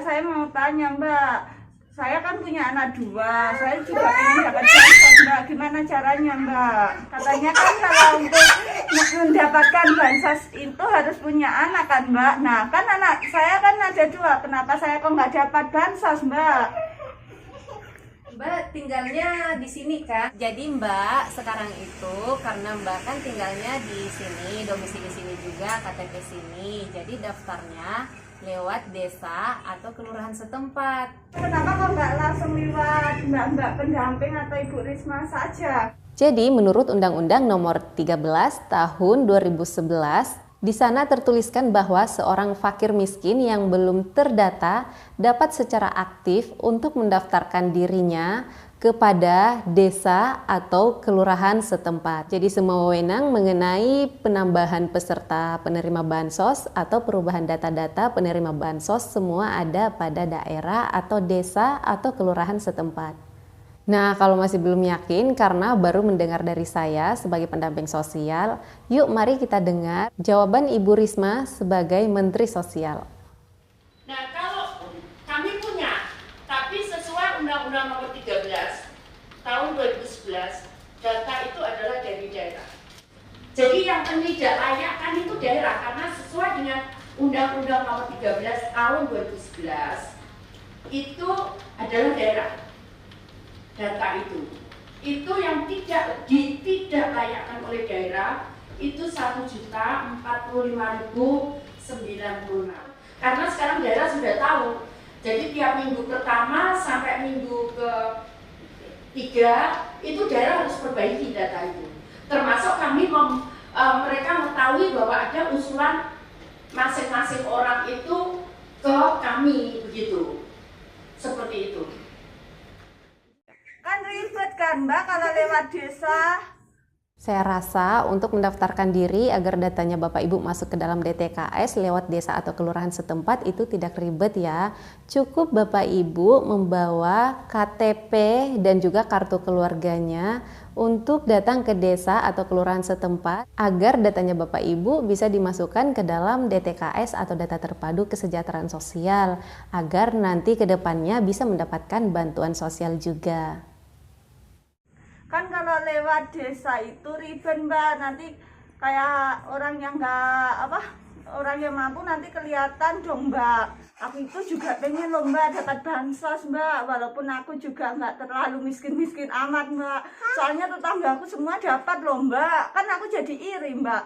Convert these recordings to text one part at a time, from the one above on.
saya mau tanya Mbak, saya kan punya anak 2, saya juga ingin dapat bansos Mbak, gimana caranya Mbak? Katanya kan kalau untuk mendapatkan bansos itu harus punya anak kan Mbak. Nah kan anak saya kan ada 2, kenapa saya kok nggak dapat bansos Mbak? Mbak tinggalnya di sini kan? Jadi Mbak sekarang itu karena Mbak kan tinggalnya di sini, domisili sini juga, KTP sini. Jadi daftarnya lewat desa atau kelurahan setempat. Kenapa kok nggak langsung lewat mbak-mbak pendamping atau Ibu Risma saja? Jadi menurut Undang-Undang Nomor 13 Tahun 2011, di sana tertuliskan bahwa seorang fakir miskin yang belum terdata dapat secara aktif untuk mendaftarkan dirinya kepada desa atau kelurahan setempat. Jadi semua wewenang mengenai penambahan peserta penerima bansos atau perubahan data-data penerima bansos semua ada pada daerah atau desa atau kelurahan setempat. Nah, kalau masih belum yakin karena baru mendengar dari saya sebagai pendamping sosial, yuk mari kita dengar jawaban Ibu Risma sebagai Menteri Sosial. Nah, kalau kami punya, tapi sesuai Undang-Undang Nomor 13 Tahun 2011, data itu adalah dari daerah. Jadi yang tidak layakkan itu daerah karena sesuai dengan Undang-Undang Nomor 13 Tahun 2011 itu adalah daerah. Data itu yang tidak layakkan oleh daerah itu 1.045.096. Karena sekarang daerah sudah tahu, jadi tiap minggu pertama sampai minggu ke-3 itu daerah harus perbaiki data itu. Termasuk kami mereka mengetahui bahwa ada usulan masing-masing orang itu ke kami begitu, seperti itu. Kan ribet kan Mbak kalau lewat desa. Saya rasa untuk mendaftarkan diri agar datanya Bapak Ibu masuk ke dalam DTKS lewat desa atau kelurahan setempat itu tidak ribet ya. Cukup Bapak Ibu membawa KTP dan juga kartu keluarganya untuk datang ke desa atau kelurahan setempat agar datanya Bapak Ibu bisa dimasukkan ke dalam DTKS atau data terpadu kesejahteraan sosial agar nanti ke depannya bisa mendapatkan bantuan sosial juga. Kan kalau lewat desa itu ribet Mbak, nanti kayak orang yang orang yang mampu nanti kelihatan dong Mbak. Aku itu juga pengen loh Mbak dapat bansos Mbak, walaupun aku juga nggak terlalu miskin-miskin amat Mbak. Soalnya tetangga aku semua dapat loh Mbak, kan aku jadi iri Mbak.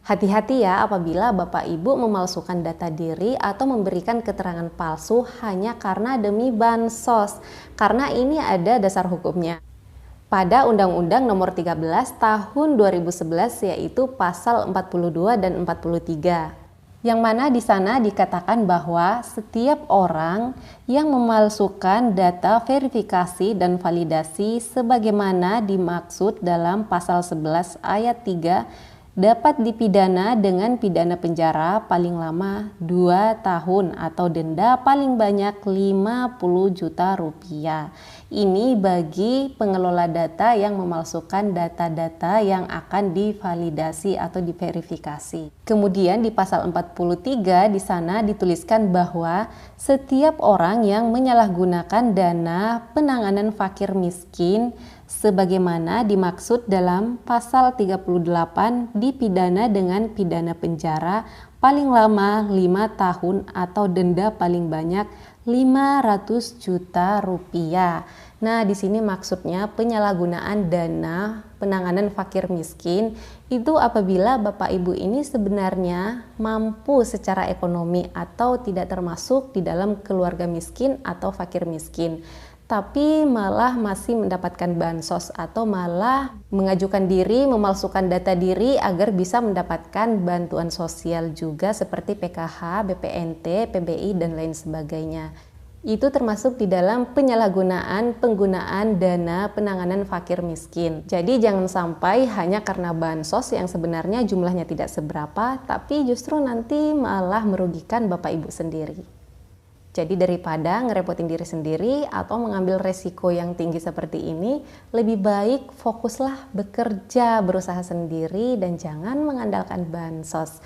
Hati-hati ya apabila Bapak Ibu memalsukan data diri atau memberikan keterangan palsu hanya karena demi bansos, karena ini ada dasar hukumnya. Pada Undang-Undang Nomor 13 Tahun 2011 yaitu pasal 42 dan 43. Yang mana di sana dikatakan bahwa setiap orang yang memalsukan data verifikasi dan validasi sebagaimana dimaksud dalam pasal 11 ayat 3 dapat dipidana dengan pidana penjara paling lama 2 tahun atau denda paling banyak 50 juta rupiah. Ini bagi pengelola data yang memalsukan data-data yang akan divalidasi atau diverifikasi. Kemudian di pasal 43 di sana dituliskan bahwa setiap orang yang menyalahgunakan dana penanganan fakir miskin sebagaimana dimaksud dalam pasal 38 dipidana dengan pidana penjara paling lama 5 tahun atau denda paling banyak 500 juta rupiah. Nah, di sini maksudnya penyalahgunaan dana penanganan fakir miskin itu apabila Bapak Ibu ini sebenarnya mampu secara ekonomi atau tidak termasuk di dalam keluarga miskin atau fakir miskin, tapi malah masih mendapatkan bansos atau malah mengajukan diri, memalsukan data diri agar bisa mendapatkan bantuan sosial juga seperti PKH, BPNT, PBI, dan lain sebagainya. Itu termasuk di dalam penyalahgunaan penggunaan dana penanganan fakir miskin. Jadi jangan sampai hanya karena bansos yang sebenarnya jumlahnya tidak seberapa, tapi justru nanti malah merugikan Bapak Ibu sendiri. Jadi daripada ngerepotin diri sendiri atau mengambil resiko yang tinggi seperti ini, lebih baik fokuslah bekerja, berusaha sendiri dan jangan mengandalkan bansos.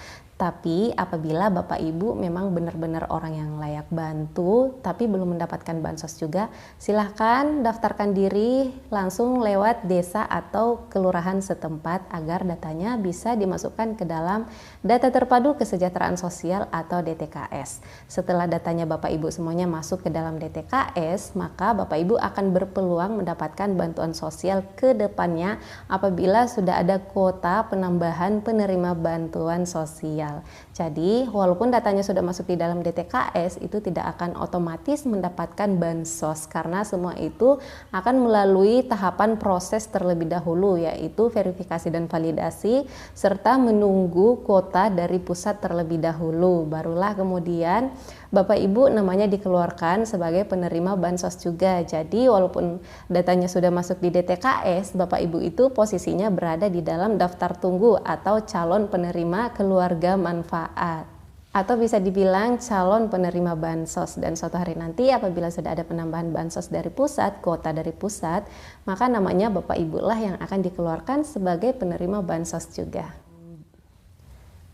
Tapi apabila Bapak Ibu memang benar-benar orang yang layak bantu tapi belum mendapatkan bansos juga, silahkan daftarkan diri langsung lewat desa atau kelurahan setempat agar datanya bisa dimasukkan ke dalam Data Terpadu Kesejahteraan Sosial atau DTKS. Setelah datanya Bapak Ibu semuanya masuk ke dalam DTKS, maka Bapak Ibu akan berpeluang mendapatkan bantuan sosial ke depannya apabila sudah ada kuota penambahan penerima bantuan sosial. Jadi, walaupun datanya sudah masuk di dalam DTKS, itu tidak akan otomatis mendapatkan bansos karena semua itu akan melalui tahapan proses terlebih dahulu, yaitu verifikasi dan validasi serta menunggu kuota dari pusat terlebih dahulu. Barulah kemudian Bapak Ibu namanya dikeluarkan sebagai penerima bansos juga. Jadi walaupun datanya sudah masuk di DTKS, Bapak Ibu itu posisinya berada di dalam daftar tunggu atau calon penerima keluarga manfaat. Atau bisa dibilang calon penerima bansos, dan suatu hari nanti apabila sudah ada penambahan bansos dari pusat, kuota dari pusat, maka namanya Bapak Ibu lah yang akan dikeluarkan sebagai penerima bansos juga.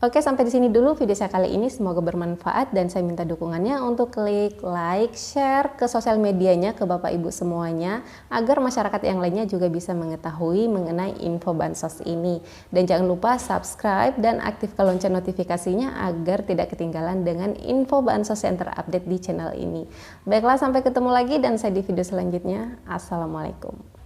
Oke, sampai di sini dulu video saya kali ini. Semoga bermanfaat dan saya minta dukungannya untuk klik like, share ke sosial medianya ke Bapak Ibu semuanya agar masyarakat yang lainnya juga bisa mengetahui mengenai info bansos ini. Dan jangan lupa subscribe dan aktifkan lonceng notifikasinya agar tidak ketinggalan dengan info bansos yang terupdate di channel ini. Baiklah, sampai ketemu lagi dan saya di video selanjutnya. Assalamualaikum.